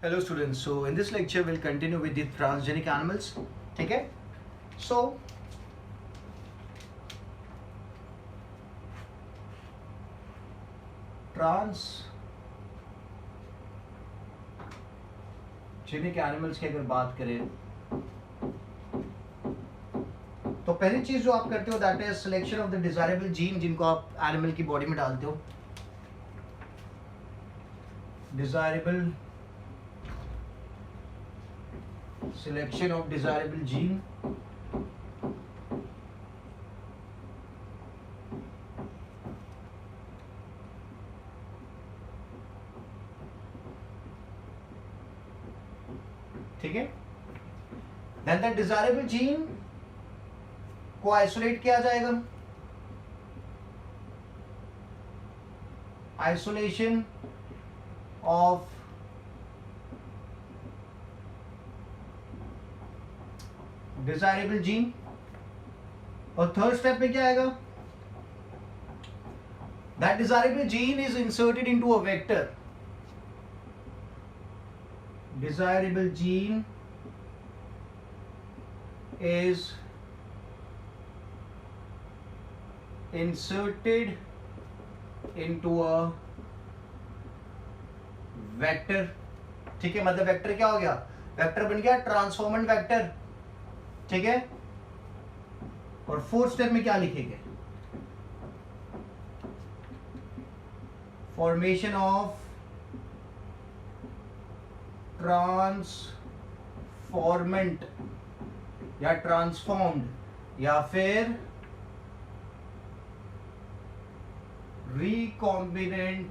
Hello students, so in this lecture we'll continue with the transgenic animals. ठीक है? So transgenic animals की अगर बात करें तो पहली चीज जो आप करते हो that is selection of the desirable gene जिनको आप एनिमल की बॉडी में डालते हो. Desirable selection of desirable gene ठीक है. then the desirable gene को आइसोलेट किया जाएगा. Isolation of desirable gene. और थर्ड स्टेप में क्या आएगा? That desirable gene is inserted into a vector. Desirable gene is inserted into a vector. ठीक है, मतलब वेक्टर क्या हो गया? वेक्टर बन गया ट्रांसफॉर्मेंट वेक्टर. ठीक है. और फोर्थ स्टेप में क्या लिखेंगे? फॉर्मेशन ऑफ ट्रांसफॉर्मेंट या ट्रांसफॉर्म्ड या फिर recombinant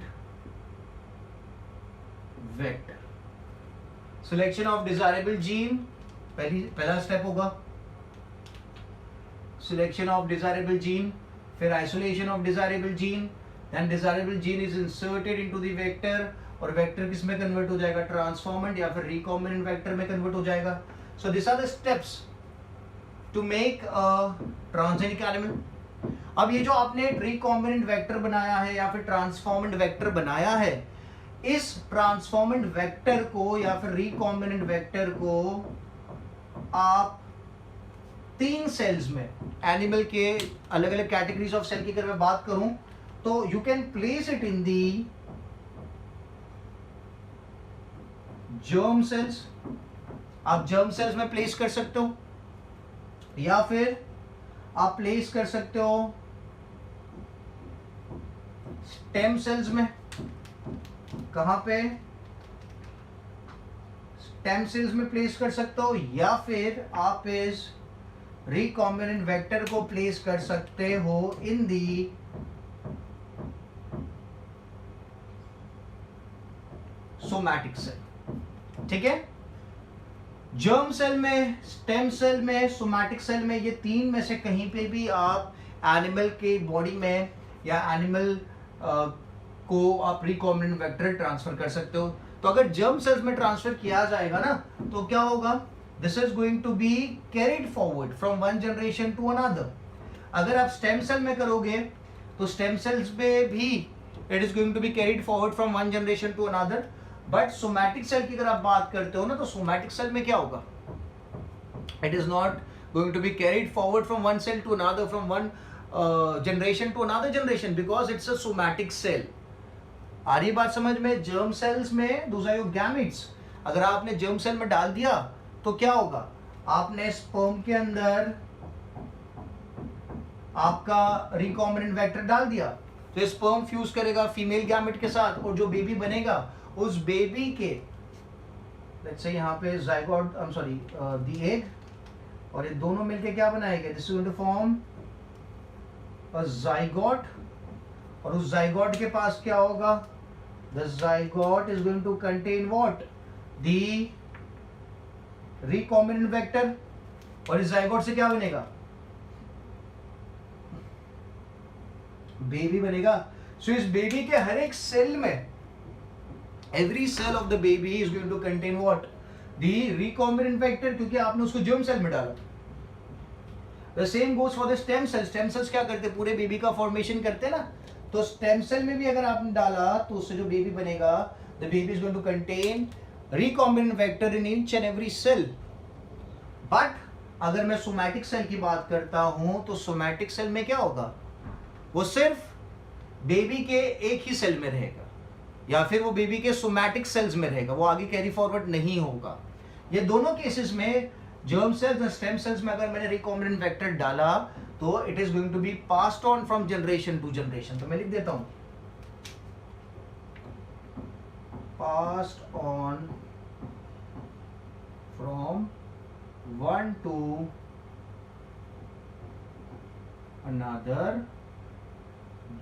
vector. Selection of desirable gene पहला स्टेप होगा. सिलेक्शन ऑफ डिजायरेबल जीन, फिर isolation of desirable gene, then desirable gene is inserted into the vector. और वेक्टर किस में कन्वर्ट हो जाएगा? ट्रांसफॉर्मेंट या फिर रिकॉम्बिनेंट वेक्टर में कन्वर्ट हो जाएगा. So this are the steps to make a transgenic animal. अब ये जो आपने रिकॉम्बिनेंट वेक्टर बनाया है या फिर ट्रांसफॉर्मेंट वेक्टर बनाया है, इस ट्रांसफॉर्मेंट वेक्टर को या फिर रिकॉम्बिनेंट वेक्टर को आप 3 सेल्स में, एनिमल के अलग अलग कैटेगरीज ऑफ सेल की अगर मैं बात करूं तो you can place it in the germ cells. आप जर्म सेल्स में प्लेस कर सकते हो या फिर आप प्लेस कर सकते हो स्टेम सेल्स में. कहां पे? स्टेम सेल्स में प्लेस कर सकते हो या फिर आप इस रिकॉम्बिनेंट वेक्टर को प्लेस कर सकते हो इन दी सोमैटिक सेल. ठीक है. जर्म सेल में, स्टेम सेल में, सोमैटिक सेल में, ये 3 में से कहीं पे भी आप एनिमल के बॉडी में या एनिमल को आप रिकॉम्बिनेंट वेक्टर ट्रांसफर कर सकते हो. तो अगर जर्म सेल्स में ट्रांसफर किया जाएगा ना तो क्या होगा? This is going to be carried forward from one generation to another. अगर आप स्टेम सेल में करोगे तो स्टेम सेल्स में भी it is going to be carried forward from one generation to another. But somatic cell की अगर आप बात करते हो ना तो सोमैटिक सेल में क्या होगा? It is not going to be carried forward from one cell to another, from one generation to another generation, because it's a somatic cell. आ रही बात समझ में? जर्म सेल्स में दोस आर योर गैमेट्स. अगर आपने जर्म सेल में डाल दिया तो क्या होगा? आपने स्पर्म के अंदर आपका रिकॉम्बिनेंट वेक्टर डाल दिया तो स्पर्म फ्यूज करेगा फीमेल गैमेट के साथ और जो बेबी बनेगा उस बेबी के, लेट्स से यहाँ पे zygote, I am sorry the egg, और ये दोनों मिलके क्या बनाएंगे? This is going to form a zygote. और उस जाइगोट के पास क्या होगा? The zygote is going to contain what? The recombinant vector. और इस जाइगोट से क्या बनेगा? बेबी बनेगा. सो इस बेबी के हर एक सेल में, every cell of the baby is going to contain what? The recombinant vector, क्योंकि आपने उसको germ cell में डाला. The same goes for the stem cells. Stem cells क्या करते हैं? पूरे बेबी का फॉर्मेशन करते हैं ना. तो स्टेम सेल में भी अगर आपने डाला तो उससे जो बेबी बनेगा, the baby is going to contain recombinant vector in each and every cell. But अगर मैं सोमैटिक सेल की बात करता हूं तो सोमैटिक सेल में क्या होगा, वो सिर्फ बेबी के एक ही सेल में रहेगा या फिर वो बेबी के सोमैटिक सेल्स में रहेगा, वो आगे कैरी फॉरवर्ड नहीं होगा। ये दोनों केसेस में जर्म सेल्स और स्टेम सेल्स में अगर मैंने रिकॉम्बिनेंट वेक्टर डाला तो it is going to be passed on from generation to generation. तो मैं लिख देता हूं passed on from one to another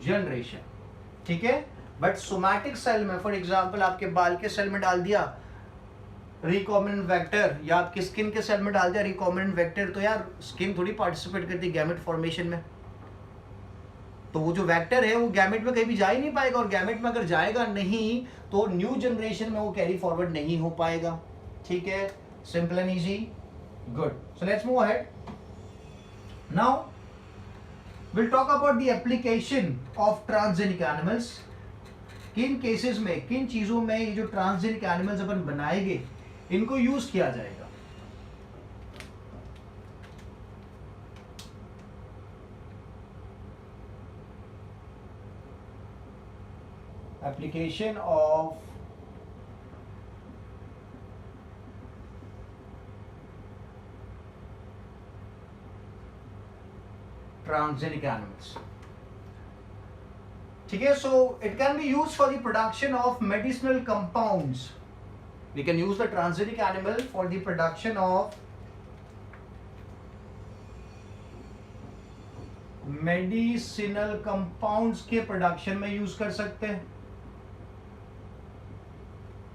generation, ठीक है। बट सोमैटिक सेल में फॉर एग्जांपल आपके बाल के सेल में डाल दिया रिकॉम्बिनेंट वेक्टर या आपकी स्किन के सेल में डाल दिया रिकॉम्बिनेंट वेक्टर, तो यार स्किन थोड़ी पार्टिसिपेट करती है गैमेट फॉर्मेशन में, तो वो जो वेक्टर है वो गैमेट में कहीं भी जा ही नहीं पाएगा, और गैमेट में अगर जाएगा नहीं तो न्यू जनरेशन में वो कैरी फॉरवर्ड नहीं हो पाएगा, ठीक है। Simple and easy, good. So let's move ahead. Now we'll talk about the application of transgenic animals। किन केसेस में, किन चीजों में ये जो ट्रांसजेनिक एनिमल्स अपन बनाएंगे इनको यूज किया जाएगा। एप्लीकेशन ऑफ transgenic animals, ठीक है। so it can be used for the production of medicinal compounds। we can use the transgenic animal for the production of medicinal compounds के प्रोडक्शन में use कर सकते हैं,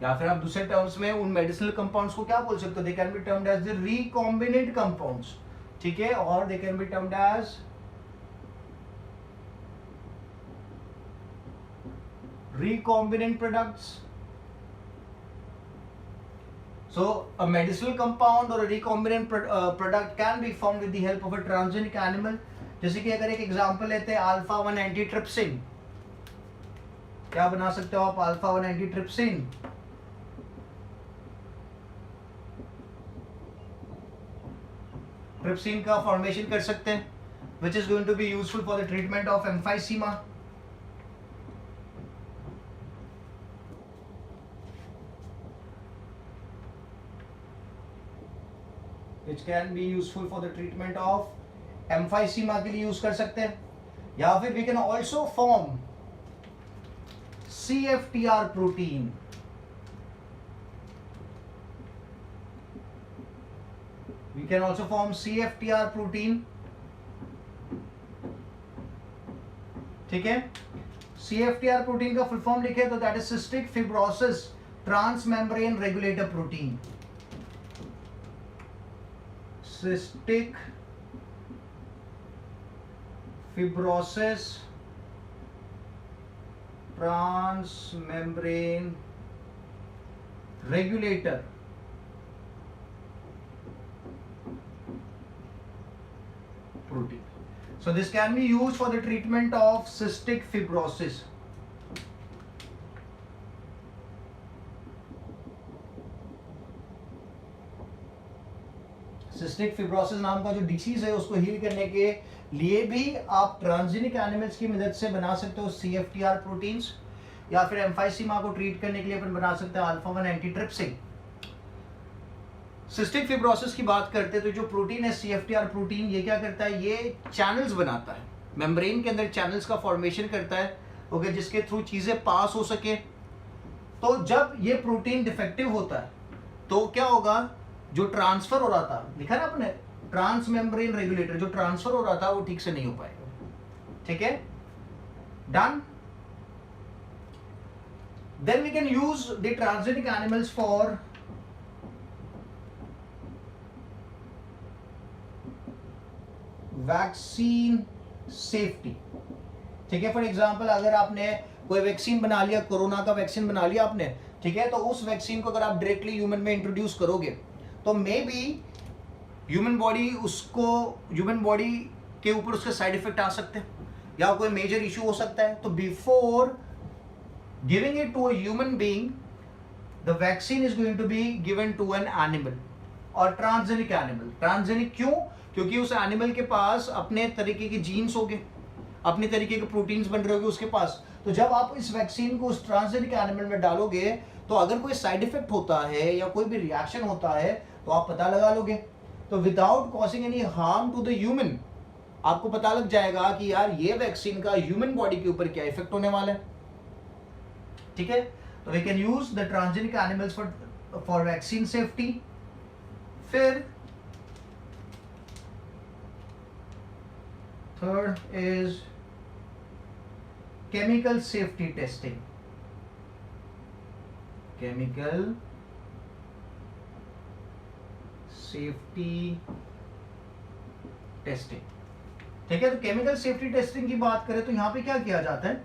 या फिर आप दूसरे टर्म्स में उन मेडिसिनल कंपाउंड्स को क्या बोल सकते हो, they can be termed as the recombinant compounds, ठीक है, और they can be termed as recombinant products। so a medicinal compound or a recombinant product can be formed with the help of a transgenic animal। जैसे कि अगर एक example लेते हैं alpha 1 antitrypsin, क्या बना सकते हो आप अल्फा 1 एंटीट्रिप्सिन, ट्रिप्सिन का फॉर्मेशन कर सकते हैं which is going to be useful for the treatment of emphysema। which can be useful for the treatment of emphysema के लिए यूज कर सकते हैं, या फिर we can also form CFTR protein। we can also form CFTR protein, ठीक है। CFTR protein का फुल फॉर्म लिखे तो that is cystic fibrosis transmembrane regulator protein. cystic fibrosis transmembrane regulator protein। so this can be used for the treatment of cystic fibrosis। Cystic fibrosis नाम का जो disease है उसको हील करने के लिए भी आप ट्रांसजेनिक एनिमल्स की मदद से बना सकते हो CFTR प्रोटीन्स, या फिर एम्फाइसीमा को ट्रीट करने के लिए अपन बना सकते हैं अल्फा 1 एंटीट्रिप्सिन। सिस्टिक फिब्रोसिस की बात करते हैं तो जो प्रोटीन है CFTR प्रोटीन, ये क्या करता है, ये चैनल्स बनाता है, मेम्ब्रेन के अंदर चैनल्स का फॉर्मेशन करता है, ओके, जिसके थ्रू चीजें पास हो सके। तो जब ये प्रोटीन डिफेक्टिव होता है तो क्या होगा, जो ट्रांसफर हो रहा था, लिखा ना आपने ट्रांसमेम्ब्रेन रेगुलेटर, जो ट्रांसफर हो रहा था वो ठीक से नहीं हो पाएगा, ठीक है, done. Then we can use the transgenic animals for vaccine safety, ठीक है। फॉर एग्जांपल अगर आपने कोई वैक्सीन बना लिया, कोरोना का वैक्सीन बना लिया आपने, ठीक है, तो उस वैक्सीन को अगर आप डायरेक्टली ह्यूमन में इंट्रोड्यूस करोगे तो मे बी ह्यूमन बॉडी के ऊपर उसके साइड इफेक्ट आ सकते हैं या कोई मेजर इशू हो सकता है। तो before giving it to a human being the vaccine is going to be given to an animal, और ट्रांसजेनिक एनिमल। ट्रांसजेनिक क्यों? क्योंकि उस एनिमल के पास अपने तरीके के जीन्स होंगे, अपने तरीके के प्रोटीन्स बन रहे होंगे उसके पास। तो जब आप इस वैक्सीन को उस ट्रांसजेनिक एनिमल में डालोगे तो अगर कोई साइड इफेक्ट होता है या कोई भी रिएक्शन होता है तो आप पता लगा लोगे। तो without causing any harm to the human, आपको पता लग जाएगा कि यार ये वैक्सीन का ह्यूमन बॉडी के ऊपर क्या इफेक्ट होने वाला है। ठीक है, तो we can use the transgenic animals for vaccine safety. फिर third is chemical safety testing. Chemical safety testing. ठीक है, तो केमिकल सेफ्टी टेस्टिंग की बात करें तो यहां पे क्या किया जाता है,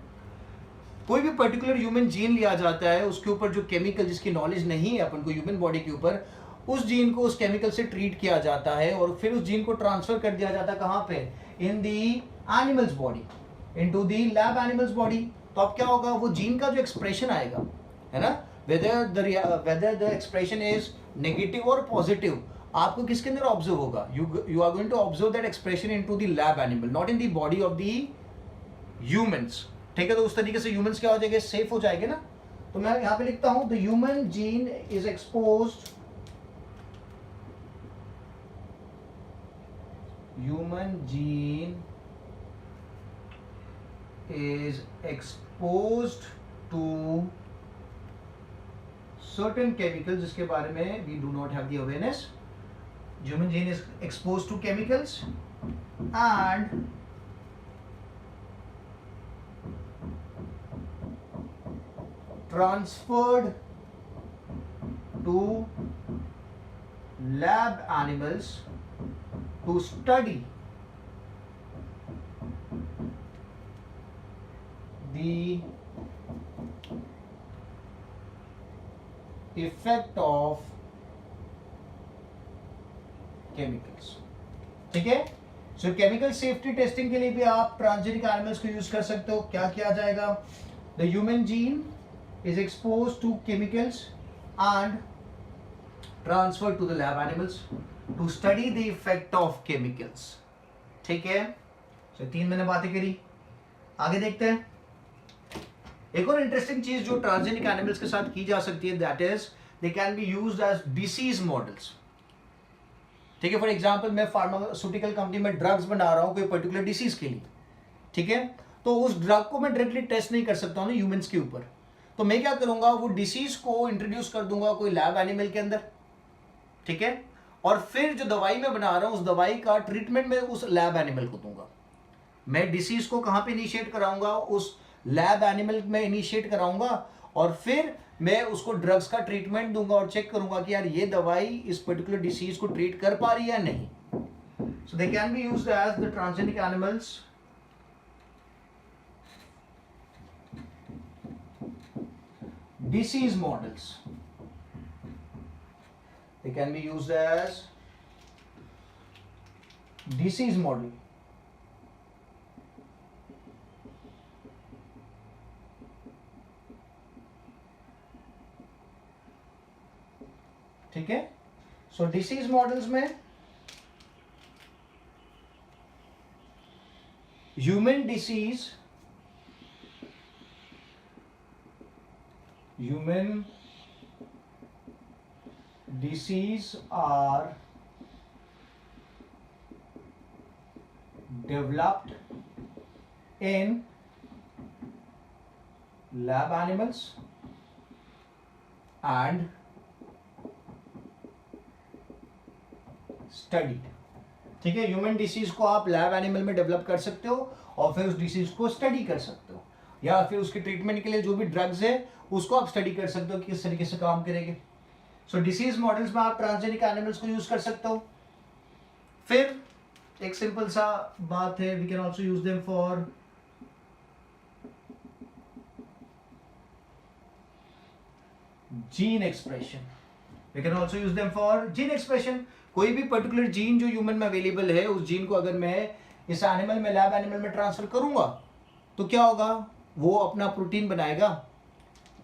कोई भी पर्टिकुलर ह्यूमन जीन लिया जाता है, उसके ऊपर जो केमिकल, जिसकी नॉलेज नहीं है अपन को ह्यूमन बॉडी के ऊपर, उस जीन को उस केमिकल से ट्रीट किया जाता है और फिर उस जीन को ट्रांसफर कर दिया जाता है कहां पे, in the animals body, into the lab animals body. तो अब क्या होगा, वो जीन का जो एक्सप्रेशन आएगा, है ना, whether the expression is negative or positive, आपको किसके अंदर ऑब्जर्व होगा, you are going to observe that expression into the lab animal, not in the body of the humans। ठीक है, तो उस तरीके से humans क्या हो जाएंगे, सेफ हो जाएंगे ना। तो मैं यहाँ पे लिखता हूं, the human gene is exposed, human gene is exposed to certain chemicals जिसके बारे में we do not have the awareness। Human gene is exposed to chemicals and transferred to lab animals to study the effect of chemicals. ठीक है, सो chemical safety testing के लिए भी आप transgenic animals को यूज कर सकते हो। क्या किया जाएगा, the human gene is expose to chemicals and transfer to the lab animals to study the effect of chemicals. ठीक है, सो 3 मैंने बातें करी, आगे देखते हैं। एक और इंटरेस्टिंग चीज जो ट्रांसजेनिक एनिमल्स के साथ की जा सकती है, that is they can be used as disease models. ठीक है, फॉर एग्जांपल मैं फार्मास्यूटिकल कंपनी में ड्रग्स बना रहा हूं कोई पर्टिकुलर डिसीज के लिए। ठीक है, तो उस ड्रग को मैं डायरेक्टली टेस्ट नहीं कर सकता हूं ना ह्यूमंस के ऊपर, तो मैं क्या करूंगा, वो डिसीज को इंट्रोड्यूस कर दूंगा कोई लैब एनिमल के अंदर। ठीक है, और फिर जो दवाई मैं बना रहा हूं उस दवाई का ट्रीटमेंट मैं उस लैब एनिमल को दूंगा। मैं डिसीज को कहां पे इनिशिएट कराऊंगा, उस लैब एनिमल में इनिशिएट कराऊंगा, और फिर मैं उसको ड्रग्स का ट्रीटमेंट दूंगा और चेक करूंगा कि यार ये दवाई इस पर्टिकुलर डिसीज को ट्रीट कर पा रही है या नहीं। So they can be used as the transgenic animals disease models, they can be used as disease model। ठीक है, सो डिसीज मॉडल्स में human disease, human disease are developed in lab animals and studied। ठीक है, human disease को आप lab animal में develop कर सकते हो और फिर उस डिसीज को स्टडी कर सकते हो, या फिर उसके ट्रीटमेंट के लिए जो भी ड्रग्स है उसको आप स्टडी कर सकते हो कि किस तरीके से काम करेंगे। सो डिसीज मॉडल्स में आप ट्रांसजेनिक एनिमल्स को यूज कर सकते हो। फिर एक सिंपल सा बात है, we can also use them for gene expression. We can also use them for gene expression. कोई भी पर्टिकुलर जीन जो ह्यूमन में अवेलेबल है, उस जीन को अगर मैं इस एनिमल में, लैब एनिमल में ट्रांसफर करूंगा तो क्या होगा, वो अपना प्रोटीन बनाएगा।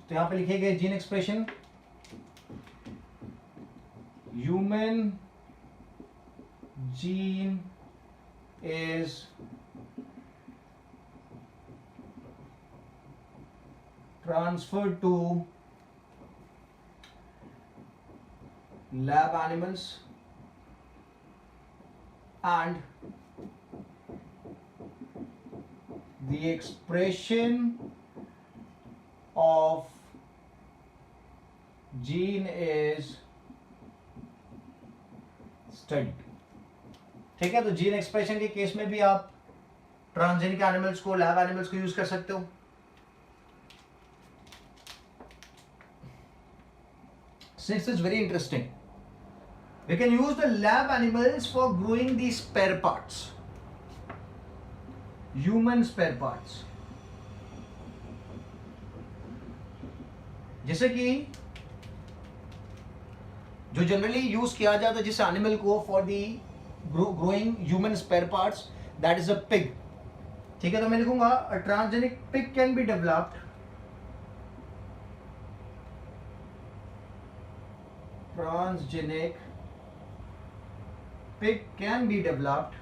तो यहां पे लिखे गए gene expression human gene is transferred to lab animals and the expression of gene is studied. ठीक है, तो जीन एक्सप्रेशन के केस में भी आप ट्रांसजेनिक एनिमल्स को, लैब एनिमल्स को यूज कर सकते हो. Since it's very interesting, we can use the lab animals for growing the spare parts, human spare parts. जैसे कि जो जनरली यूज किया जाता है जिस एनिमल को for the growing human spare parts, that is a pig. ठीक है, तो मैं लिखूंगा a transgenic pig can be developed. Transgenic pig can be developed.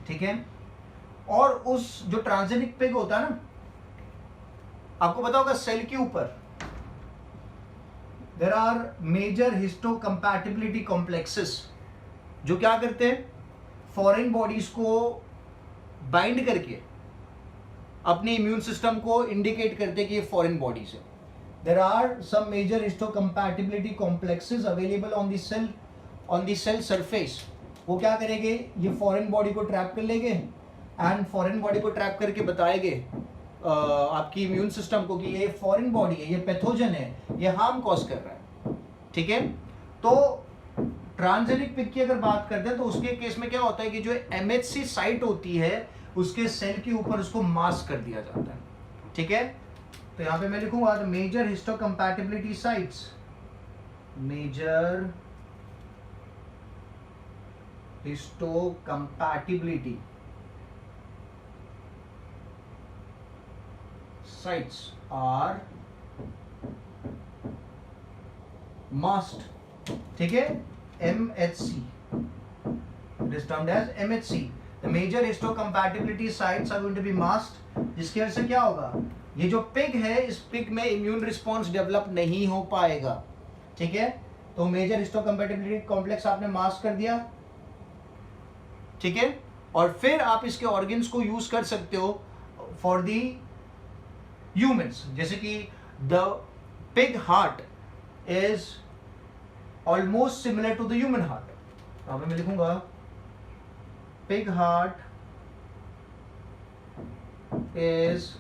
ठीक है, और उस जो ट्रांसजेनिक पिग होता है ना, आपको पता होगा सेल के ऊपर there are major histocompatibility complexes जो क्या करते हैं, फॉरेन बॉडीज को बाइंड करके अपने इम्यून सिस्टम को इंडिकेट करते कि ये फॉरेन बॉडीज है. There are some major histocompatibility complexes available on the cell surface. वो क्या करेंगे, ये फॉरेन बॉडी को ट्रैप कर लेंगे एंड फॉरेन बॉडी को ट्रैप करके बताएंगे आपकी इम्यून सिस्टम को कि ये फॉरेन बॉडी है, ये पैथोजन है, ये हार्म कॉज कर रहा है. ठीक है, तो ट्रांसजेनिक पिग की अगर बात करते हैं तो उसके केस में क्या होता है कि जो MHC साइट होती है उसके सेल के ऊपर उसको मास्क कर दिया जाता है. ठीक है, तो यहां पे मैं लिखूंगा the major histocompatibility sites, major histocompatibility sites are masked. ठीक है, MHC, it is termed as MHC. The major histocompatibility sites are going to be masked. जिसकी वजह से क्या होगा, ये जो पिग है इस पिग में इम्यून रिस्पॉन्स डेवलप नहीं हो पाएगा. ठीक है, तो मेजर हिस्टोकम्पैटिबिलिटी कॉम्प्लेक्स आपने मास्क कर दिया. ठीक है, और फिर आप इसके ऑर्गन्स को यूज कर सकते हो फॉर दी ह्यूमंस. जैसे कि the pig heart is almost similar to the human heart. यहां पे मैं लिखूंगा pig heart is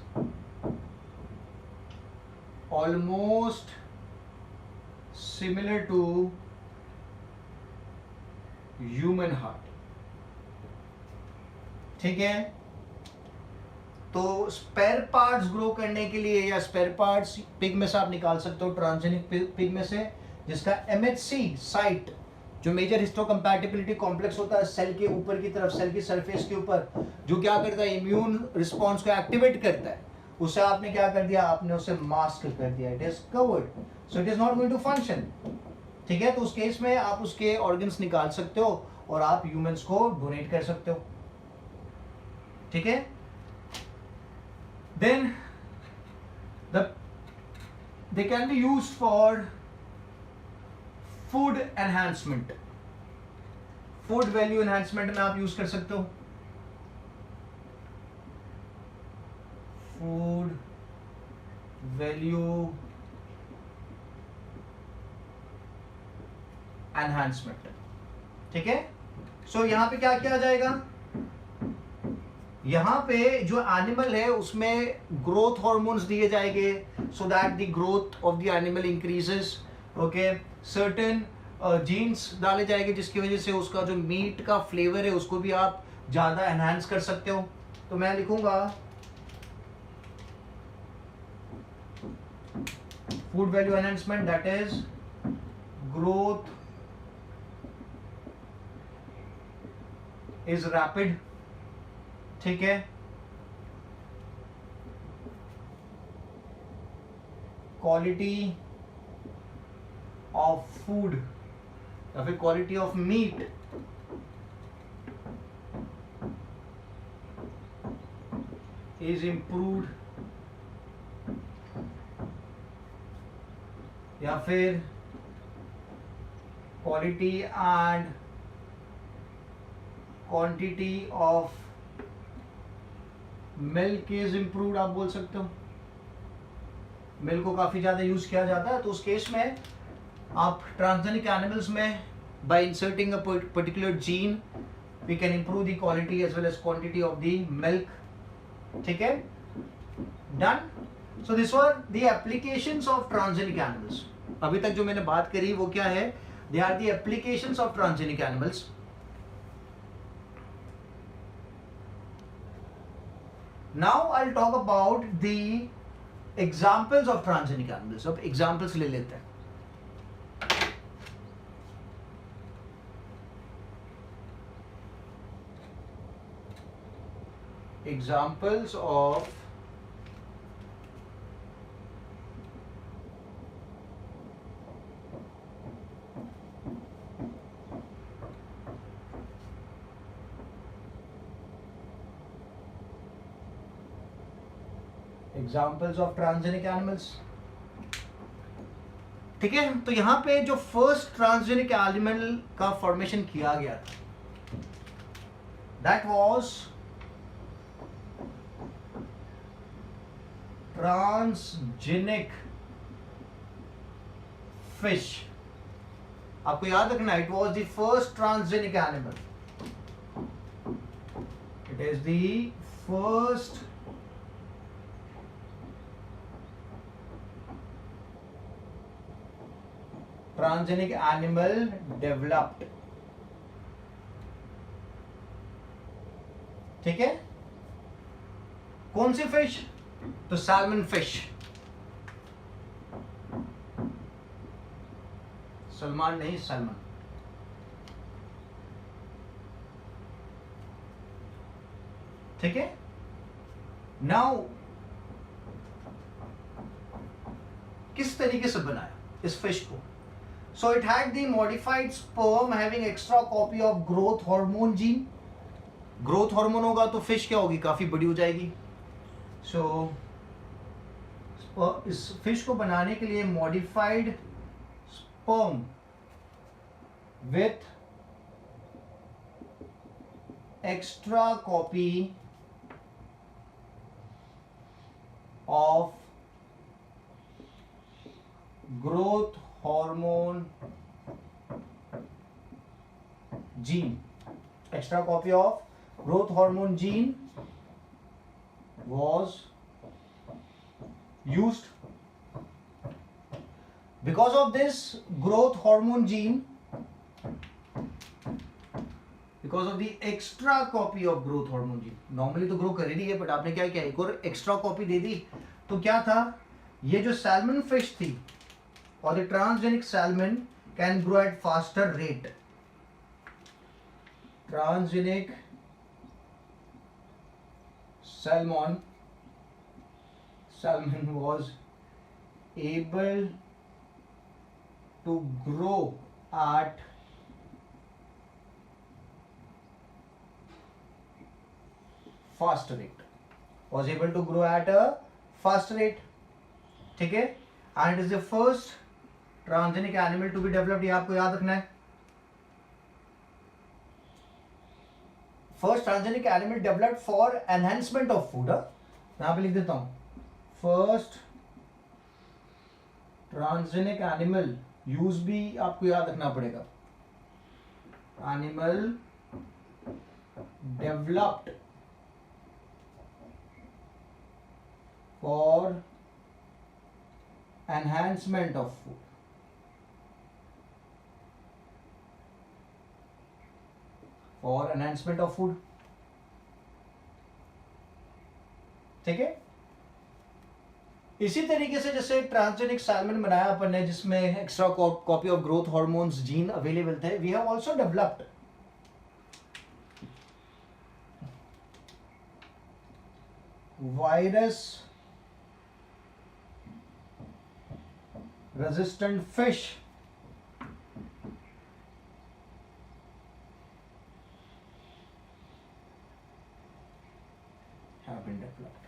almost similar to human heart. ठीक है, तो स्पेयर पार्ट्स ग्रो करने के लिए या स्पेयर पार्ट्स पिग में से आप निकाल सकते हो, ट्रांसजेनिक पिग में से, जिसका MHC साइट जो मेजर हिस्टोकम्पैटिबिलिटी कॉम्प्लेक्स होता है सेल के ऊपर की तरफ, सेल की सरफेस के ऊपर, जो क्या करता है, इम्यून रिस्पॉन्स को एक्टिवेट करता है, उसे आपने क्या कर दिया, आपने उसे मास्क कर दिया. It is covered, so it is not going to function. ठीक है, तो उस केस में आप उसके ऑर्गन्स निकाल सकते हो और आप ह्यूमंस को डोनेट कर सकते हो. ठीक है, then they can be used for food enhancement. Food value enhancement में आप यूज कर सकते हो. Food value enhancement. ठीक है, सो यहां पे क्या किया जाएगा, यहां पे जो एनिमल है उसमें ग्रोथ हार्मोन्स दिए जाएंगे so that the growth of the animal increases. Okay, certain jeans डाले जाएंगे जिसकी वजह से उसका जो मीट का फ्लेवर है उसको भी आप ज्यादा एनहांस कर सकते हो. तो मैं लिखूंगा food value enhancement, that is growth is rapid. ठीक है, क्वालिटी ऑफ फूड या फिर quality of meat is improved, या फिर quality and quantity of milk is improved, आप बोल सकते हो। मिल्क को काफी ज्यादा यूज किया जाता है, तो उस केस में आप ट्रांसजेनिक एनिमल्स में by inserting a particular gene we can improve the quality as well as quantity of the milk. ठीक है, done. So this were the applications of transgenic animals. अभी तक जो मैंने बात करी वो क्या है? They are the applications of transgenic animals. Now I'll talk about the examples of transgenic animals. अब examples ले लेते हैं। Examples of transgenic animals. ठीक है, तो यहां पे जो फर्स्ट ट्रांसजेनिक एनिमल का फॉर्मेशन किया गया था दैट वाज ट्रांसजेनिक फिश। आपको याद रखना, it was the first transgenic animal, it is the first transgenic animal developed. ठीक है, कौन सी फिश? तो सैल्मन फिश। सलमान नहीं, सलमान। ठीक है, नाउ किस तरीके से बनाया इस फिश को? So it had the modified sperm having extra copy of growth hormone gene. Growth hormone होगा तो फिश क्या होगी? काफी बड़ी हो जाएगी। So इस फिश को बनाने के लिए modified sperm with extra copy of growth hormone gene, extra copy of growth hormone gene was used. Because of this growth hormone gene, because of the extra copy of growth hormone gene, normally तो grow कर ही रही है, but आपने क्या किया, एक और extra copy दे दी। तो क्या था, ये जो सैल्मन फिश थी or the transgenic salmon can grow at faster rate. Transgenic salmon was able to grow at faster rate. Was able to grow at a faster rate. ठीक है, and it is the first transgenic animal to be developed. ये आपको याद रखना है, first transgenic animal developed for enhancement of food. यहां पे लिख देता हूं, फर्स्ट ट्रांसजेनिक एनिमल, यूज भी आपको याद रखना पड़ेगा, animal developed for enhancement of food। for enhancement of food। ठीक है, इसी तरीके से जैसे ट्रांसजेनिक सैल्मन बनाया अपन ने जिसमें extra copy of growth hormones gene available थे, we have also developed virus resistant fish have been developed.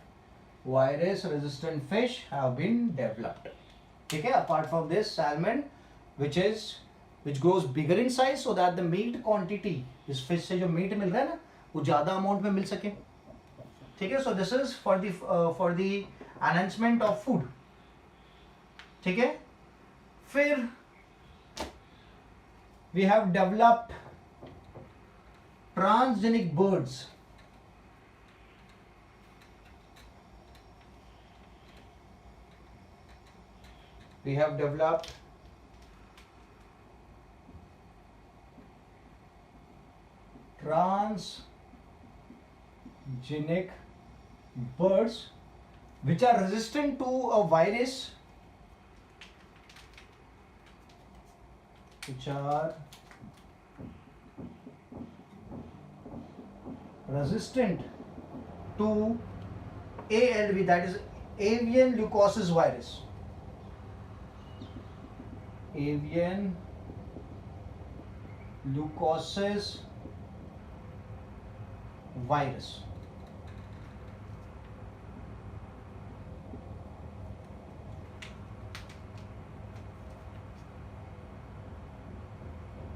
Virus resistant fish have been developed. ठीक है, apart from this salmon which grows bigger in size so that the meat quantity, इस fish से जो meat मिल रहा है ना वो ज़्यादा amount में मिल सके. ठीक है, so this is for the enhancement of food. ठीक है, फिर we have developed transgenic birds. We have developed transgenic birds which are resistant to a virus, which are resistant to ALV, that is avian leukosis virus. Avian leukosis virus.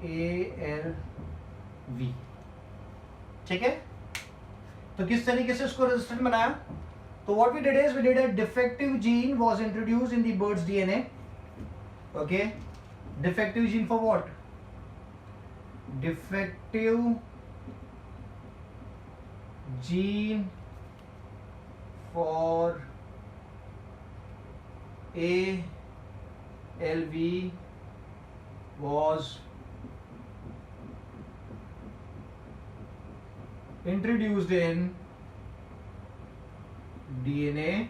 ALV. ठीक है, तो किस तरीके से उसको रेजिस्टेंट बनाया? तो what we did is we did a defective gene was introduced in the bird's DNA. Okay, defective gene for what? Defective gene for ALV was introduced in DNA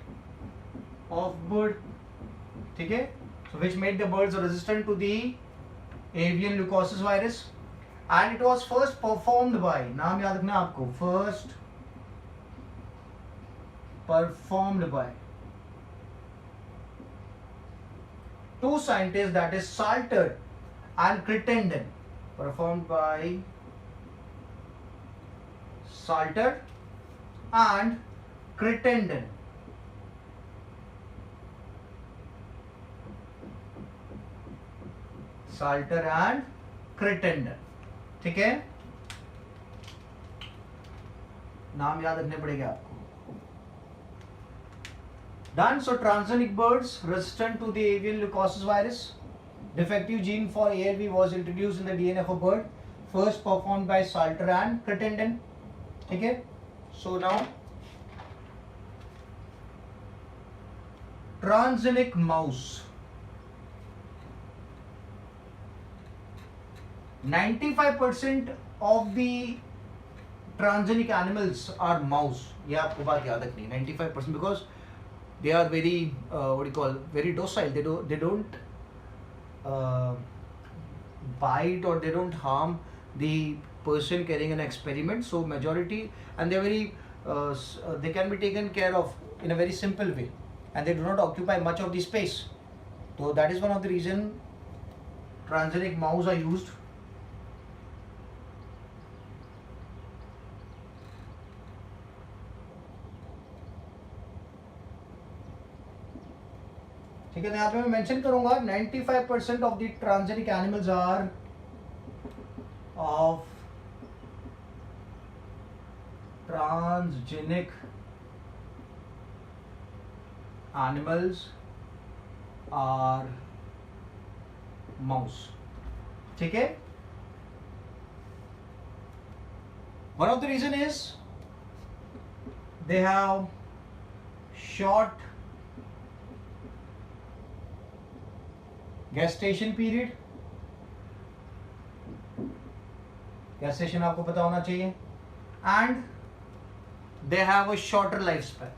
of bird. ठीक है, so which made the birds resistant to the avian leukosis virus, and it was first performed by, नाम याद रखना आपको, first performed by two scientists, that is Salter and Crittenden. Performed by Salter and Crittenden. Salter and Crittenden. ठीक है, नाम याद रखने पड़ेंगे आपको. Done. So transgenic birds resistant to the avian leukosis virus. Defective gene for ALV was introduced in the DNA of a bird. First performed by Salter and Crittenden. ठीक है, so now transgenic mouse. 95% of the transgenic animals are mouse. ये आपको बात याद रखनी है, 95%, because they are very very docile. They don't bite or they don't harm the person carrying an experiment. So majority, and they're very they can be taken care of in a very simple way, and they do not occupy much of the space. So that is one of the reason transgenic mouse are used. ठीक है, यहाँ पे मैं mention करूंगा 95% of the transgenic animals are of transgenic animals are mouse. ठीक है, one of the reason is they have short gestation period. gestation आपको पता होना चाहिए, and they have a shorter lifespan.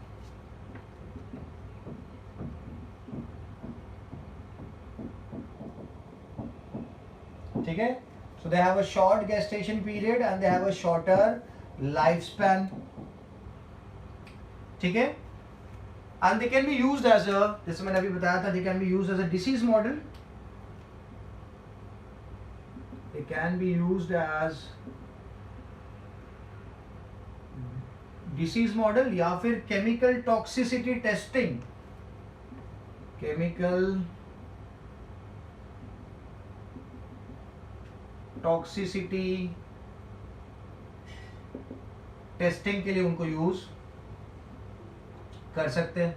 ठीक है, so they have a short gestation period and they have a shorter lifespan. ठीक है, and they can be used as a, जैसे मैंने अभी बताया था, they can be used as a disease model, they can be used as disease model या फिर chemical toxicity testing, chemical toxicity testing के लिए उनको यूज कर सकते हैं।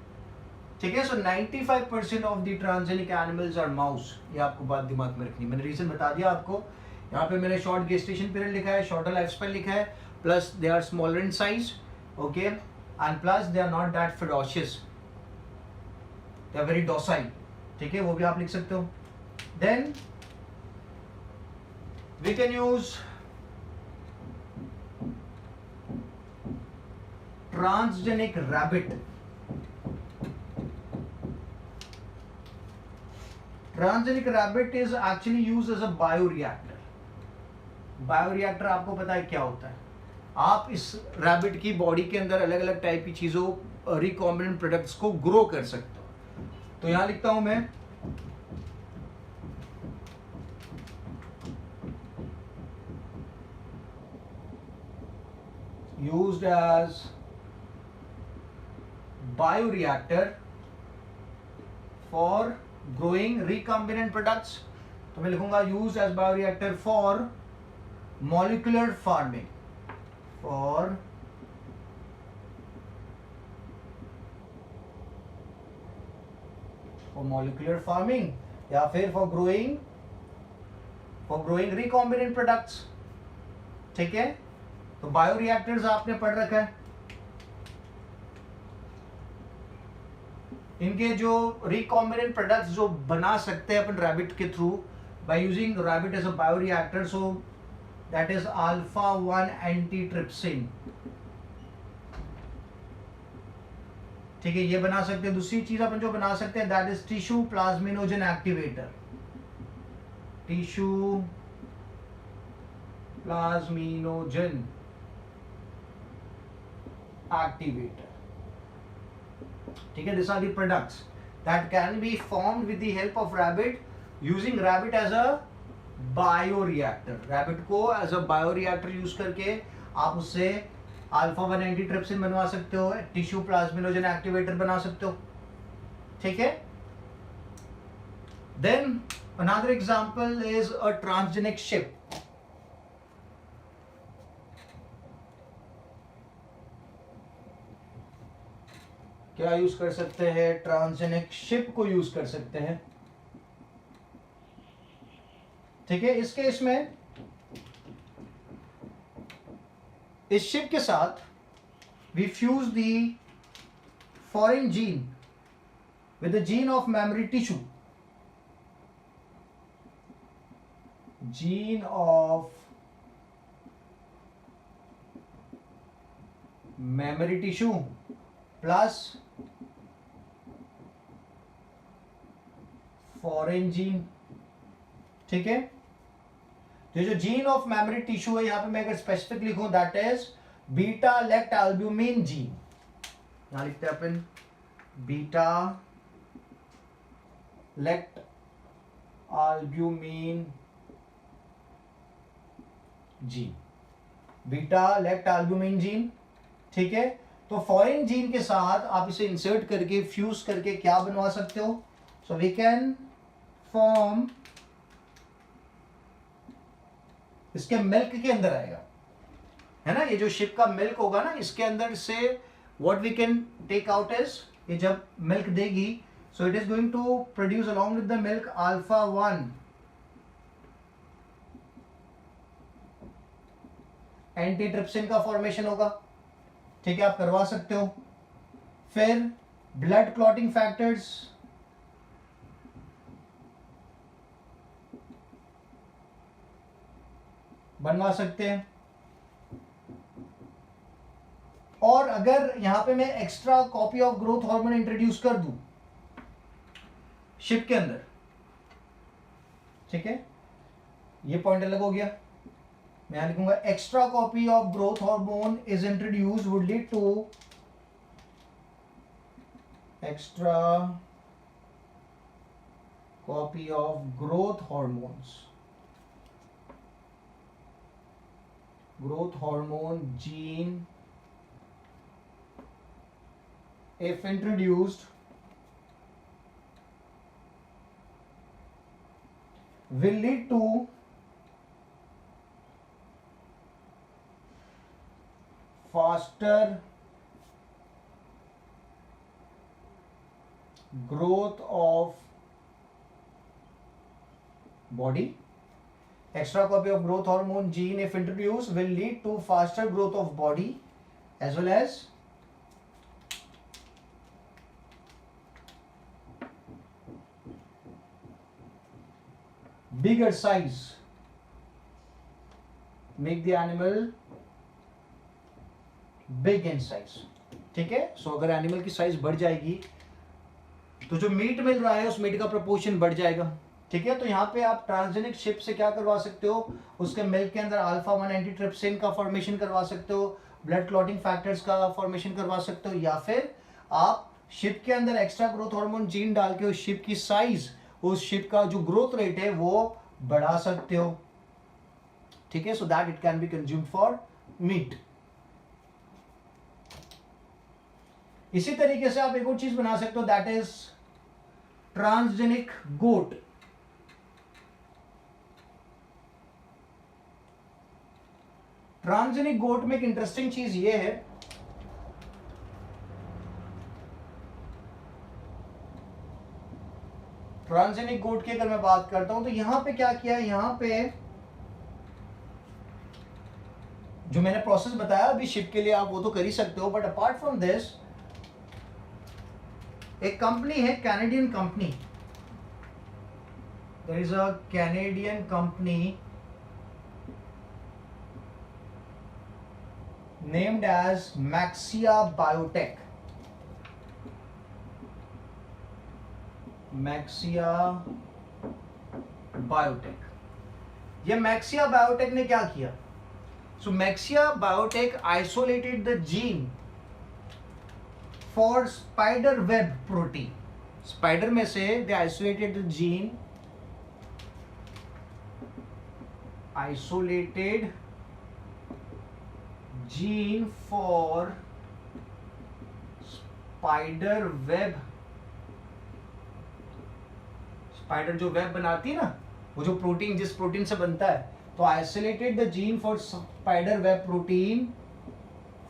ठीक है, so 95% of the transgenic animals are mouse. ये आपको बात दिमाग में रखनी, मैंने रीजन बता दिया आपको। यहाँ पे मैंने शॉर्ट गेस्टेशन पीरियड लिखा है, शॉर्टर लाइफ स्पैन लिखा है, plus they are smaller in size, okay, and plus they are not that ferocious, they are very docile. ठीक है, वो भी आप लिख सकते हो। Then we can use transgenic rabbit. Transgenic rabbit is actually used as a bioreactor. Bioreactor आपको पता है क्या होता है? आप इस रैबिट की बॉडी के अंदर अलग अलग टाइप की चीजों, रिकॉम्बिनेंट प्रोडक्ट्स को ग्रो कर सकते हो। तो यहां लिखता हूं मैं used as bioreactor for growing recombinant products. तो मैं लिखूंगा used as bioreactor for molecular farming, for molecular farming या फिर फॉर ग्रोइंग रिकॉम्बिनेंट प्रोडक्ट्स। ठीक है, तो बायोरिएक्टर्स आपने पढ़ रखा है। इनके जो रिकॉम्बिनेंट प्रोडक्ट्स जो बना सकते हैं अपन रैबिट के through by using rabbit as a bioreactor, so that is alpha 1 antitrypsin. ठीक है, ये बना सकते हैं। दूसरी चीज अपन जो बना सकते हैं that is tissue plasminogen activator, tissue plasminogen activator. ठीक है, these are the products that can be formed with the help of rabbit, using rabbit as a bioreactor। rabbit को as a bioreactor यूज करके आप उससे alpha 1 antitrypsin बनवा सकते हो, tissue plasminogen activator बना सकते हो। ठीक है, then another example is a transgenic ship। क्या यूज कर सकते हैं? ट्रांसजेनिक शिप को यूज कर सकते हैं। ठीक है, इस केस में इस शिप के साथ we fuse the foreign gene with the gene of mammary tissue, gene of mammary tissue plus foreign gene. ठीक है, तो जो जीन ऑफ मेमोरी टिश्यू है, यहां पे मैं अगर स्पेसिफिक लिखूं that is beta lactalbumin gene. यहां लिखते हैं अपन beta lactalbumin gene, beta lactalbumin gene. ठीक है, तो फॉरेन जीन के साथ आप इसे इंसर्ट करके फ्यूज करके क्या बनवा सकते हो? सो वी कैन फॉर्म, इसके मिल्क के अंदर आएगा, है ना, ये जो शिप का मिल्क होगा ना, इसके अंदर से what we can take out is, ये जब मिल्क देगी so it is going to produce along with the milk alpha 1 antitrypsin का फॉर्मेशन होगा। ठीक है, आप करवा सकते हो। फिर ब्लड क्लॉटिंग फैक्टर्स, बनवा सकते हैं। और अगर यहां पे मैं extra copy of growth hormone introduce कर दूं शिप के अंदर, ठीक है, ये पॉइंट अलग हो गया। मैं यहां लिखूंगा extra copy of growth hormone is introduce would lead to extra copy of growth hormone gene if introduced will lead to faster growth of body. Extra copy of growth hormone gene if introduced will lead to faster growth of body as well as bigger size, make the animal big in size. ठीक है, सो अगर animal की size बढ़ जाएगी तो जो meet मिल रहा है उस मीट का प्रोपोर्शन बढ़ जाएगा. ठीक है, तो यहाँ पे आप ट्रांसजेनिक शिप से क्या करवा सकते हो, उसके मिल्क के अंदर अल्फा 1 एंटीट्रिप्सिन का फॉर्मेशन करवा सकते हो, ब्लड क्लॉटिंग फैक्टर्स का फॉर्मेशन करवा सकते हो, या फिर आप शिप के अंदर एक्स्ट्रा ग्रोथ हार्मोन जीन डाल के उस शिप की साइज, उस शिप का जो ग्रोथ रेट है वो बढ़ा सकते हो. ठीक है, so that it can be consumed for meet. इसी तरीके से आप एक और चीज बना सकते हो, that is transgenic goat. Transgenic goat में एक इंटरेस्टिंग चीज ये है, ट्रांसजेनिक गोट की अगर मैं बात करता हूं तो यहां पे क्या किया है, यहां पे जो मैंने प्रोसेस बताया अभी शिप के लिए आप वो तो कर ही सकते हो, बट अपार्ट फ्रॉम दिस एक कंपनी है, Canadian company, there is a Canadian company named as Maxia Biotech. Maxia Biotech. ये Maxia Biotech ने क्या किया? So Maxia Biotech isolated the gene for spider web protein. Spider में से they isolated the gene, isolated gene for spider web. Spider जो web बनाती है ना, वो जो प्रोटीन जिस प्रोटीन से बनता है, तो isolated the gene for spider web protein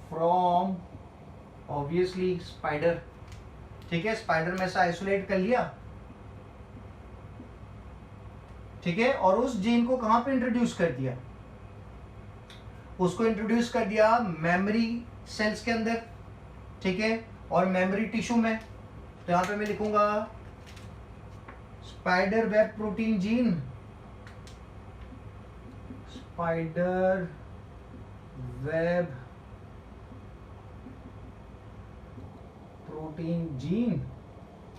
from obviously spider. ठीक है, स्पाइडर में से आइसोलेट कर लिया. ठीक है, और उस जीन को कहां पे इंट्रोड्यूस कर दिया, उसको इंट्रोड्यूस कर दिया मेमोरी सेल्स के अंदर. ठीक है, और मेमोरी टिश्यू में. तो यहां पे मैं लिखूंगा spider web protein gene, spider web protein gene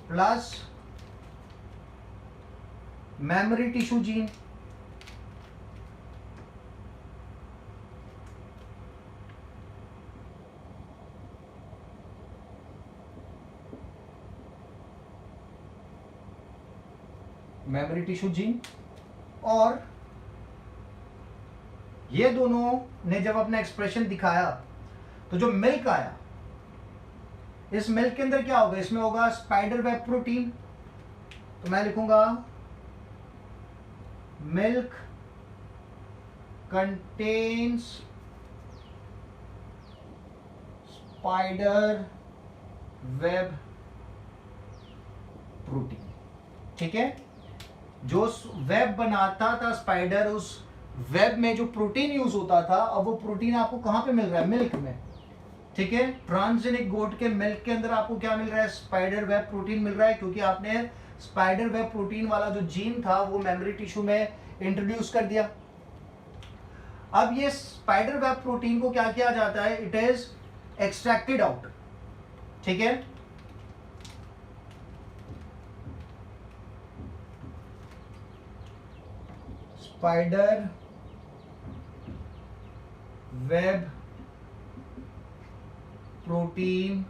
plus memory tissue gene. Memory tissue gene. और ये दोनों ने जब अपना एक्सप्रेशन दिखाया तो जो मिल्क आया, इस मिल्क के अंदर क्या होगा, इसमें होगा स्पाइडर वेब प्रोटीन. तो मैं लिखूंगा milk contains spider web protein. ठीक है, जो वेब बनाता था स्पाइडर, उस वेब में जो प्रोटीन यूज होता था, अब वो प्रोटीन आपको कहां पे मिल रहा है, मिल्क में. ठीक है, ट्रांसजेनिक गोट के मिल्क के अंदर आपको क्या मिल रहा है, स्पाइडर वेब प्रोटीन मिल रहा है, क्योंकि आपने स्पाइडर वेब प्रोटीन वाला जो जीन था वो मेमोरी टिश्यू में इंट्रोड्यूस कर दिया. अब ये स्पाइडर वेब प्रोटीन को क्या किया जाता है, इट इज एक्सट्रैक्टेड आउट. ठीक है, spider web protein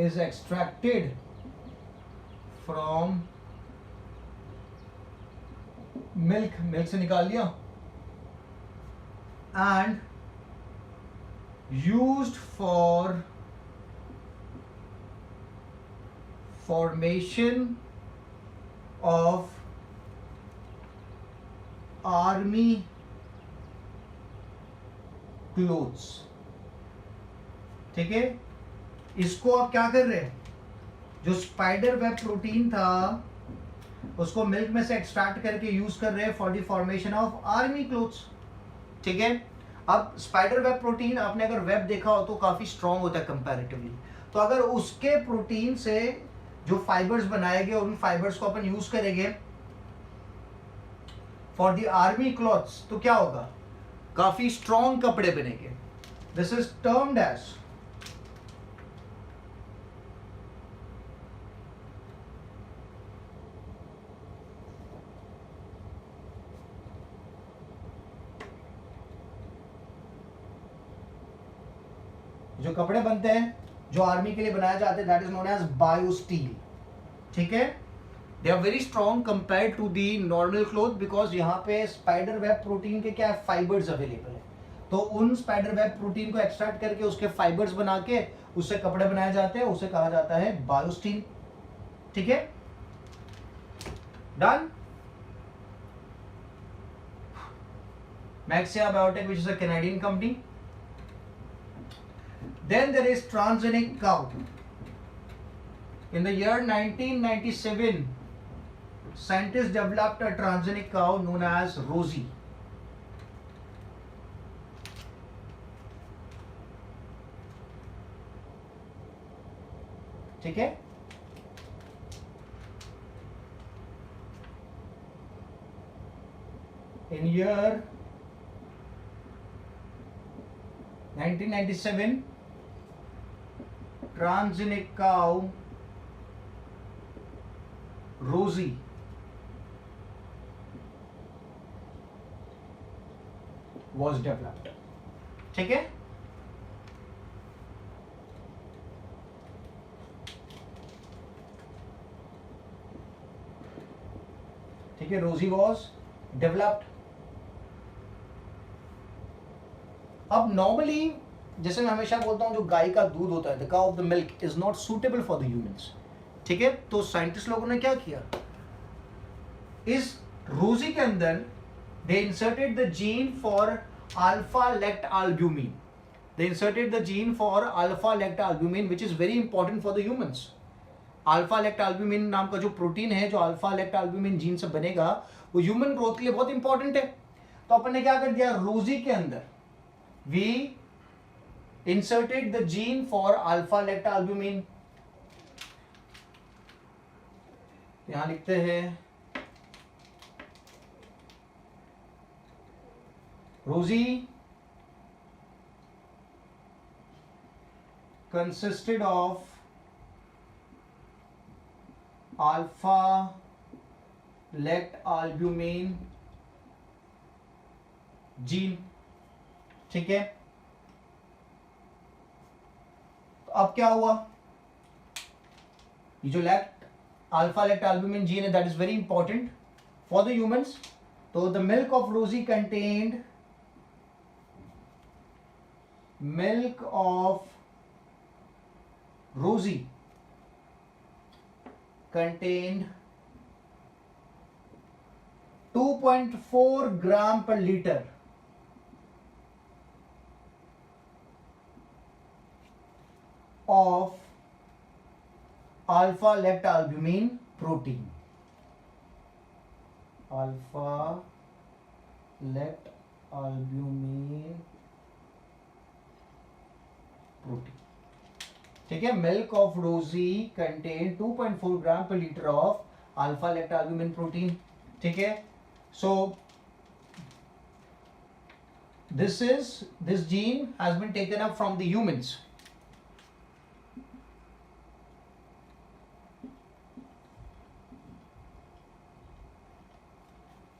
is extracted from milk, milk से निकाल लिया, and used for formation of army clothes. ठीक है, इसको आप क्या कर रहे हैं, जो स्पाइडर वेब प्रोटीन था उसको मिल्क में से एक्सट्रैक्ट करके यूज कर रहे हैं for the formation of army clothes. ठीक है, अब स्पाइडर वेब प्रोटीन आपने अगर वेब देखा हो तो काफी स्ट्रॉन्ग होता है कंपैरेटिवली, तो अगर उसके प्रोटीन से जो फाइबर्स बनाए गए उन फाइबर्स को अपन यूज करेंगे फॉर द आर्मी क्लॉथ्स तो क्या होगा, काफी स्ट्रॉन्ग कपड़े बनेंगे. दिस इज टर्म्ड एज जो कपड़े बनते हैं जो आर्मी के लिए बनाए जाते हैं that is known as biosteel. ठीक है, they are very strong compare to the normal cloth because यहाँ पे स्पाइडर वेब प्रोटीन के क्या फाइबर्स अवेलेबल है, तो उन स्पाइडर वेब प्रोटीन को एक्सट्रैक्ट करके उसके फाइबर्स बना के उससे कपड़े बनाए जाते हैं, उसे कहा जाता है बायोस्टील. ठीक है, done. Maxia Biotech, which is a Canadian company. Then there is transgenic cow. In the year 1997, scientists developed a transgenic cow known as Rosie. ठीक है, in year 1997, transgenic cow Rosie was developed. ठीक है, ठीक है, रोजी was developed. अब normally जैसे मैं हमेशा बोलता हूं जो गाय का दूध होता है, the cow of the milk is not suitable for the humans. ठीक है, तो साइंटिस्ट लोगों ने क्या किया, इस रोजी के अंदर they inserted the gene for alpha lactalbumin. They inserted the gene for alpha lactalbumin which is very important for the humans. Alpha lactalbumin नाम का जो प्रोटीन है, जो अल्फा लेक्ट एल्ब्यूमिन जीन से बनेगा, वो human growth के लिए बहुत इंपॉर्टेंट है. तो अपन ने क्या कर दिया, रोजी के अंदर we inserted the gene for alpha lactalbumin. यहां लिखते हैं रोजी consisted of alpha lactalbumin gene. ठीक है, तो अब क्या हुआ, ये जो अल्फा लेक्ट एल्ब्यूमिन जीन है that is very important for the humans. तो the milk of Rosie contained milk of Rosie contained 2.4 gram per litre of alpha lactalbumin protein. Alpha lactalbumin protein. ठीक है, milk of Rosie contain 2.4 gram per liter of alpha lactalbumin protein. ठीक है, so this gene has been taken up from the humans.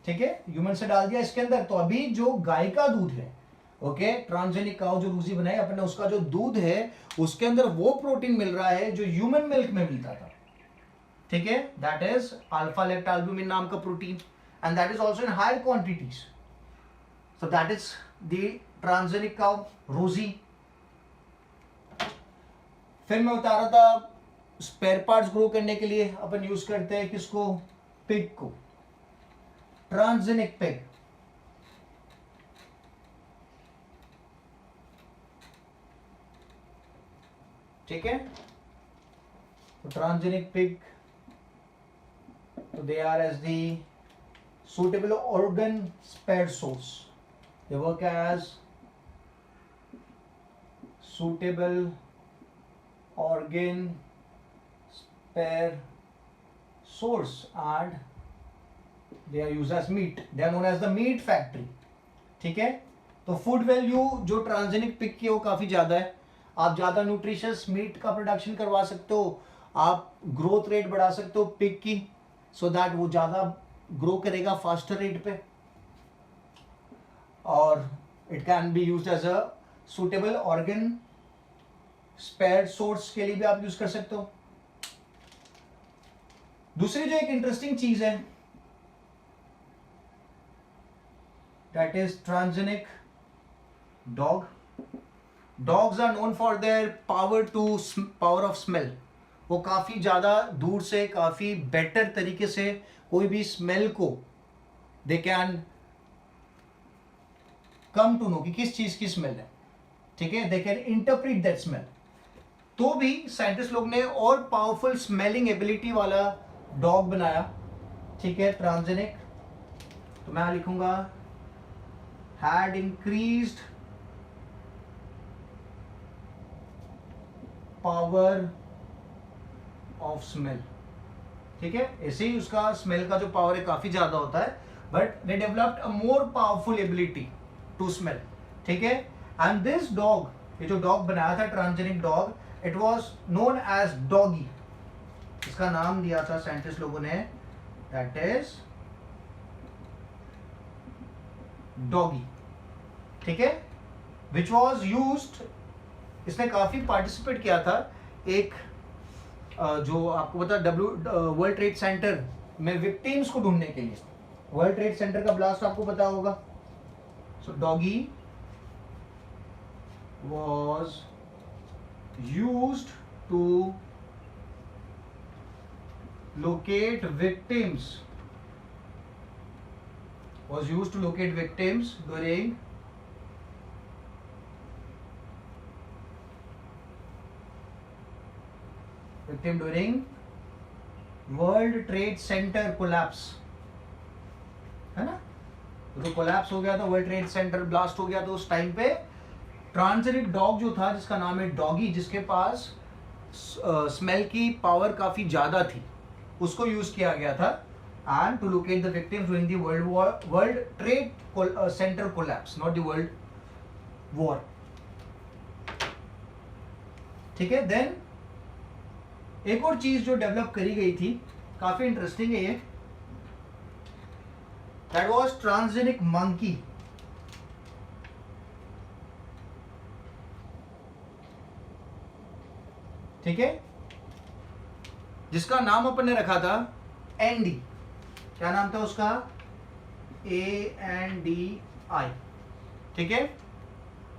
ठीक है, human से डाल दिया इसके अंदर. तो अभी जो गाय का दूध है ओके, ट्रांसजेनिक काउ जो रूसी बनाई अपने, उसका जो दूध है उसके अंदर वो प्रोटीन मिल रहा है जो ह्यूमन मिल्क में मिलता था, ठीक है, दैट इज अल्फा लैक्टोअल्बुमिन नाम का protein, and that is also in higher quantities, so that is the transgenic cow Rosie. फिर मैं बता रहा था स्पेयर पार्ट्स ग्रो करने के लिए अपन यूज करते हैं किसको, पिग को, ट्रांसजेनिक पिग, ठीक है, तो ट्रांसजेनिक पिग, तो they are as the suitable organ spare source, they work as suitable organ spare source and they are used as meat, they are known as the meat factory, ठीक है। तो food value जो transgenic pig की है वो काफी ज्यादा है, आप ज्यादा न्यूट्रिशियस मीट का प्रोडक्शन करवा सकते हो, आप ग्रोथ रेट बढ़ा सकते हो पिग की, सो दैट वो ज्यादा ग्रो करेगा फास्टर रेट पे, और it can be used as a suitable organ spare source के लिए भी आप यूज कर सकते हो। दूसरी जो एक इंटरेस्टिंग चीज है that is transgenic dog, dogs are known for their power of smell, वो काफी ज्यादा दूर से काफी बेटर तरीके से कोई भी स्मेल को they can come to know कि किस चीज की स्मेल है, ठीक है, they can interpret that smell. तो भी साइंटिस्ट लोग ने और पावरफुल स्मेलिंग एबिलिटी वाला डॉग बनाया, ठीक है, ट्रांसजेनिक, तो मैं लिखूंगा had increased power of smell, ठीक है, ऐसे ही उसका स्मेल का जो पावर है काफी ज्यादा होता है, but they developed a more powerful ability to smell, ठीक है, एंड दिस डॉग, ये जो डॉग बनाया था transgenic dog, it was known as doggy, इसका नाम दिया था साइंटिस्ट लोगों ने, दैट इज डॉगी, ठीक है, विच वाज यूज्ड, इसने काफी पार्टिसिपेट किया था एक जो आपको पता वर्ल्ड ट्रेड सेंटर में विक्टिम्स को ढूंढने के लिए, वर्ल्ड ट्रेड सेंटर का ब्लास्ट आपको पता होगा, so doggy was used to locate victims, was used to locate victims during World Trade Center collapse, है ना, तो कोलैप्स हो गया था, वर्ल्ड ट्रेड सेंटर ब्लास्ट हो गया, तो उस टाइम पे ट्रांसजेनिक डॉग जो था जिसका नाम है डॉगी, जिसके पास स्मेल की पावर काफी ज्यादा थी, उसको यूज किया गया था and to locate the victims during the world trade center collapse, not the world war, ठीक है। देन एक और चीज जो डेवलप करी गई थी, काफी इंटरेस्टिंग है ये, दैट वाज ट्रांसजेनिक मंकी, ठीक है, जिसका नाम अपन ने रखा था एंडी, क्या नाम था उसका, ANDI, ठीक है।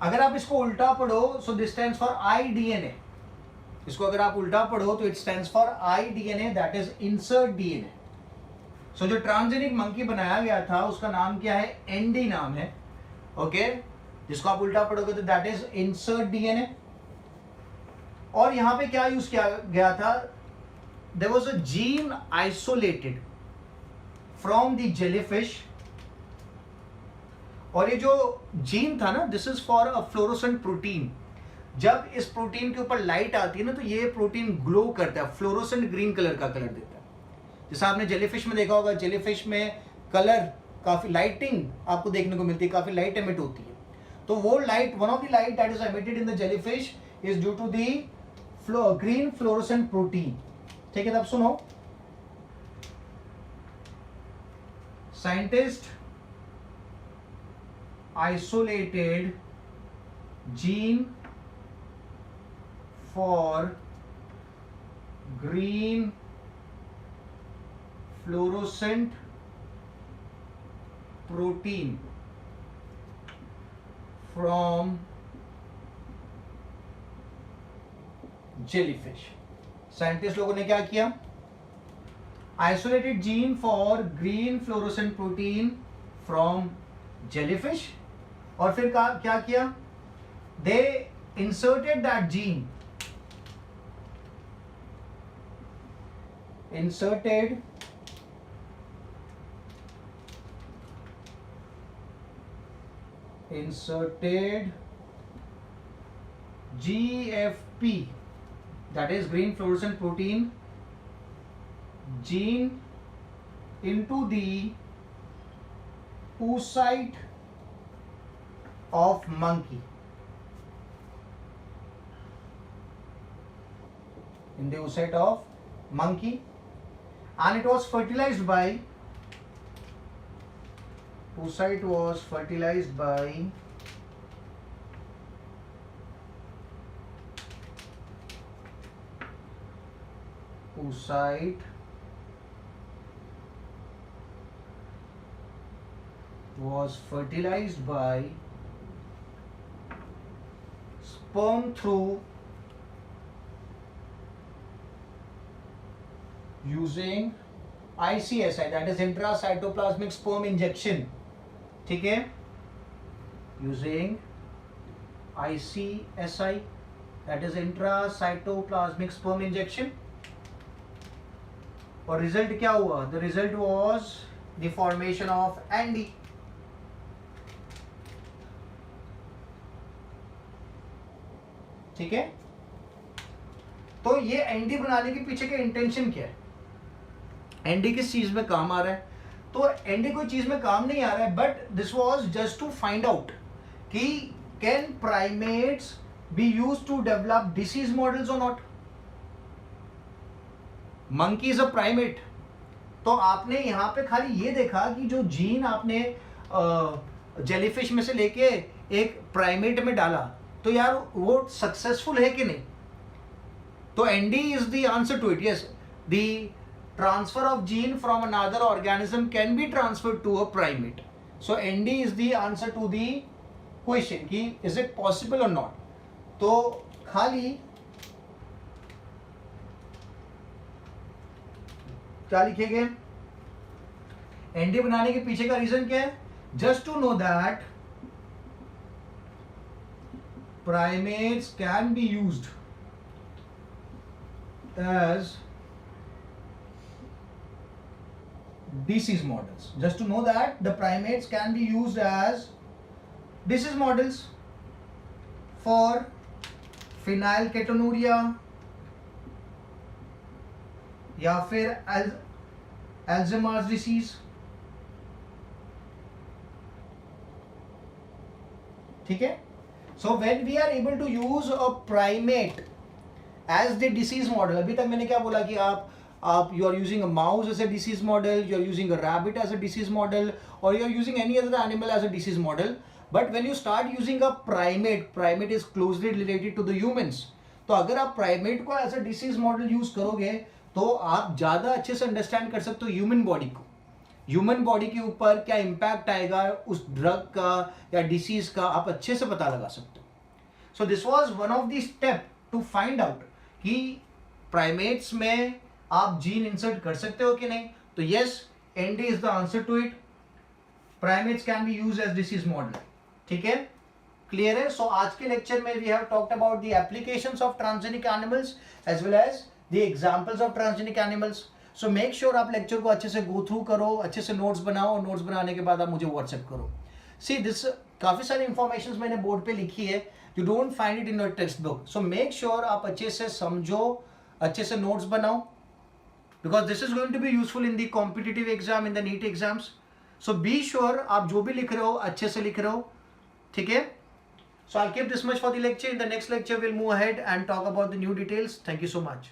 अगर आप इसको उल्टा पढ़ो, so this stands for IDNA, इसको अगर आप उल्टा पढ़ो तो it stands for IDNA, that is insert DNA। सो जो ट्रांसजेनिक मंकी बनाया गया था उसका नाम क्या है, एंडी नाम है, ओके, जिसको आप उल्टा पढ़ोगे तो दैट इज इंसर्ट DNA। और यहां पे क्या यूज किया गया था, there was a gene isolated from the jellyfish, और ये जो जीन था ना, this is for a fluorescent protein, जब इस प्रोटीन के ऊपर लाइट आती है ना तो ये प्रोटीन ग्लो करता है, फ्लोरोसेंट ग्रीन कलर का कलर देता है, जैसा आपने जेलीफिश में देखा होगा, जेलीफिश में कलर काफी लाइटिंग आपको देखने को मिलती है, काफी लाइट एमिट होती है, तो वो light, one of the light that is emitted in the jellyfish is due to the green fluorescent protein, ठीक है। तब सुनो, scientist isolated gene for green fluorescent protein from jellyfish. Scientist लोगों ने क्या किया? Isolated gene for green fluorescent protein from jellyfish, और फिर क्या किया? They inserted that gene, inserted GFP, that is green fluorescent protein gene into the oocyte of monkey. In the oocyte of monkey, and it was fertilized by oocyte was fertilized by oocyte was fertilized by sperm through using ICSI, that is intracytoplasmic sperm injection. ठीक है, using ICSI, that is intracytoplasmic sperm injection. और result क्या हुआ? The result was the formation of Andy. ठीक है, तो ये Andy बनाने के पीछे का इंटेंशन क्या है? एंडी किस चीज में काम आ रहा है? तो एंडी कोई चीज में काम नहीं आ रहा है, but this was just to find out कि can primates be used to develop disease models और not. Monkey is a primate, तो आपने यहां पे खाली ये देखा कि जो जीन आपने जेलीफिश में से लेके एक प्राइमेट में डाला, तो यार वो सक्सेसफुल है कि नहीं? तो ANDi is the answer to it. Yes, the transfer of gene from another organism can be transferred to a primate. So ND is the answer to the question कि is it possible or not. तो खाली क्या लिखेंगे? ND बनाने के पीछे का reason क्या है? Just to know that primates can be used as disease models. Just to know that the primates can be used as disease models for phenylketonuria या फिर Alzheimer's disease. ठीक है, so when we are able to use a primate as the disease model, अभी तक मैंने क्या बोला कि आप you are using a mouse as a disease model, you are using a rabbit as a disease model, or you are using any other animal as a disease model. But when you start using a primate is closely related to the humans. तो अगर आप primate को as a disease model use करोगे तो आप ज़्यादा अच्छे से अंडरस्टैंड कर सकते हो ह्यूमन बॉडी को, ह्यूमन बॉडी के ऊपर क्या इम्पैक्ट आएगा उस ड्रग का या डिसीज का, आप अच्छे से पता लगा सकते हो. So this was one of the step to find out कि प्राइमेट्स में आप जीन इंसर्ट कर सकते हो कि नहीं. तो yes, ANDi is the answer to it. Primates can be used as disease model. ठीक है, क्लियर है. सो आज के लेक्चर में we have talked about the applications of transgenic animals as well as the examples of transgenic animals. So make sure आप lecture को अच्छे से गो थ्रू करो, अच्छे से नोट्स बनाओ, और नोट्स बनाने के बाद आप मुझे व्हाट्सएप करो. सी दिस काफी सारी इंफॉर्मेशन मैंने बोर्ड पे लिखी है, you don't find it in your text book. So make sure आप अच्छे से समझो, अच्छे से नोट्स बनाओ, because this is going to be useful in the competitive exam, in the NEET exams. So be sure आप जो भी लिख रहे हो अच्छे से लिख रहे हो. ठीक है. So I'll keep this much for the lecture. In the next lecture we'll move ahead and talk about the new details. Thank you so much.